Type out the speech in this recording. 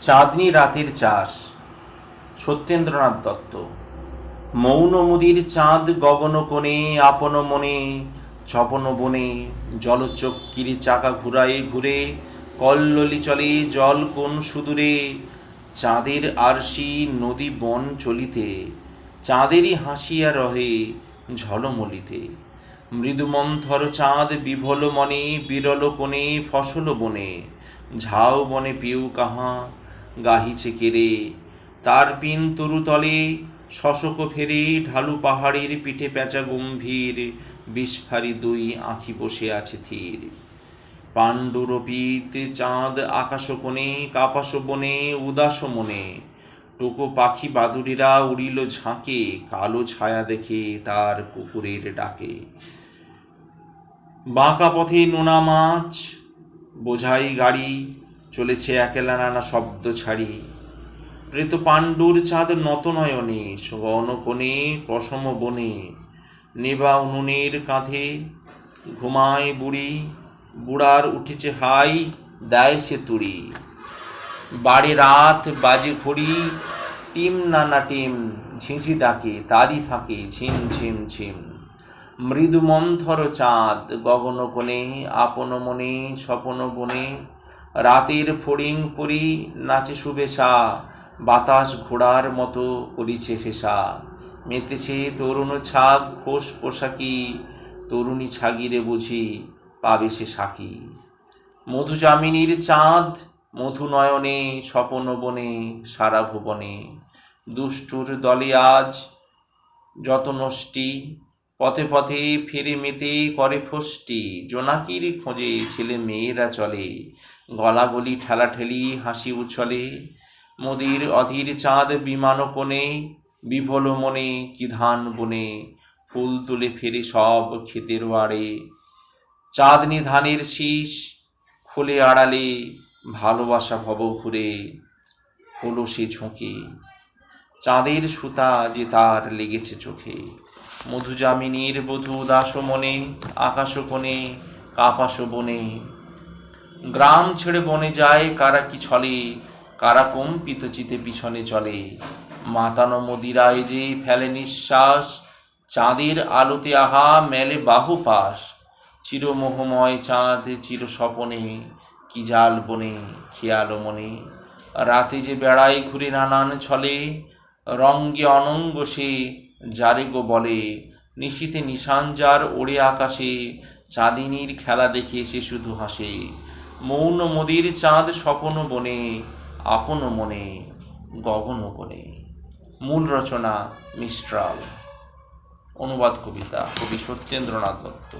চাঁদনি রাতের চাষ। সত্যেন্দ্রনাথ দত্ত। মৌন মুদির চাঁদ গগন কোণে, আপন মনে ছপন বনে, জলচক্কির চাকা ঘুরায়ে ঘুরে, কল্লোলি চলে জল কোন সুদূরে। চাঁদের আরশি নদী বন চলিতে, চাঁদেরই হাসিয়া রহে ঝলমলিতে। মৃদুমন্থর চাঁদ বিভল মনে, বিরল কোণে ফসল বনে, ঝাউ বনে পিউ কাহা গাহিছে কেড়ে। তার পিন তরুতলে শশক ফেরে, ঢালু পাহাড়ের পিঠে পেঁচা গম্ভীর, বিস্ফারি দুই আঁখি বসে আছে থির। পাণ্ডুরপিত চাঁদ আকাশ কোণে, কাপাস বনে উদাস মনে, টোকো পাখি বাদুড়িরা উড়িল ঝাঁকে, কালো ছায়া দেখে তার কুকুরের ডাকে। বাঁকা পথে নোনা মাছ বোঝাই গাড়ি, চলেছে একলা নানা শব্দ ছাড়ি। প্রেত পাণ্ডুর চাঁদ নত নয়নে, গণ কোণে পশম বনে, নেবা উনুনের কাঁধে ঘুমায় বুড়ি, বুড়ার উঠেছে হাই দেয় সে তুড়ি। বাড়ে রাত বাজে ঘড়ি, টিম নানা টিম ঝিঁঝি ডাকে, তারি ফাঁকে ঝিম ঝিম ঝিম। মৃদু মন্থর চাঁদ গগন কোণে, আপন মনে স্বপন বনে, রাতের ফড়িং পরি নাচে শুভেশা, বাতাস ঘোড়ার মতো করিছে শেষা। মেতেছে তরুণ ছাগ খোস পোশাকি, তরুণী ছাগিরে বুঝি পাবে সে সাকি। মধুযামিনীর চাঁদ মধু নয়নে, স্বপন বনে সারা ভুবনে। দুষ্টুর দলে আজ যত নষ্টি, পথে পথে ফিরে মেতে করে ফষ্টি। জোনাকির খোঁজে ছেলে মেয়েরা চলে, গলাগলি ঠেলাঠেলি হাসি উছলে। মোদির অধীর চাঁদ বিমান কোণে, বিভোল মনে কি ধান বনে, ফুল তুলে ফেরে সব ক্ষেতের বাড়ে। চাঁদনি ধানের শীষ খোলে আড়ালে, ভালোবাসা ভব ঘুরে হলো সে ঝোঁকে। চাঁদের সুতা যে তার লেগেছে চোখে। মধুযামিনীর বধূ দাস মনে, আকাশ কোণে কাপাস বনে। গ্রাম ছেড়ে বনে যায় কারা কি ছলে, কারা কম্পিত চিতে পিছনে চলে। মাতানো মদিরায় যে ফেলে নিঃশ্বাস, চাঁদের আলোতে আহা মেলে বাহু পাশ। চিরমোহময় চাঁদ চির স্বপনে, কি জাল বনে খেয়াল মনে। রাতে যে বেড়ায় ঘুরে নানান ছলে, রঙ্গে অনঙ্গ সে যারে গো বলে। নিশীথে নিশান যার ওড়ে আকাশে, চাঁদিনীর খেলা দেখে সে শুধু হাসে। মৌন মোদির চাঁদ স্বপন বনে, আপন মনে গগন কোণে। মূল রচনা মিস্ট্রাল। অনুবাদ কবিতা কবি সত্যেন্দ্রনাথ দত্ত।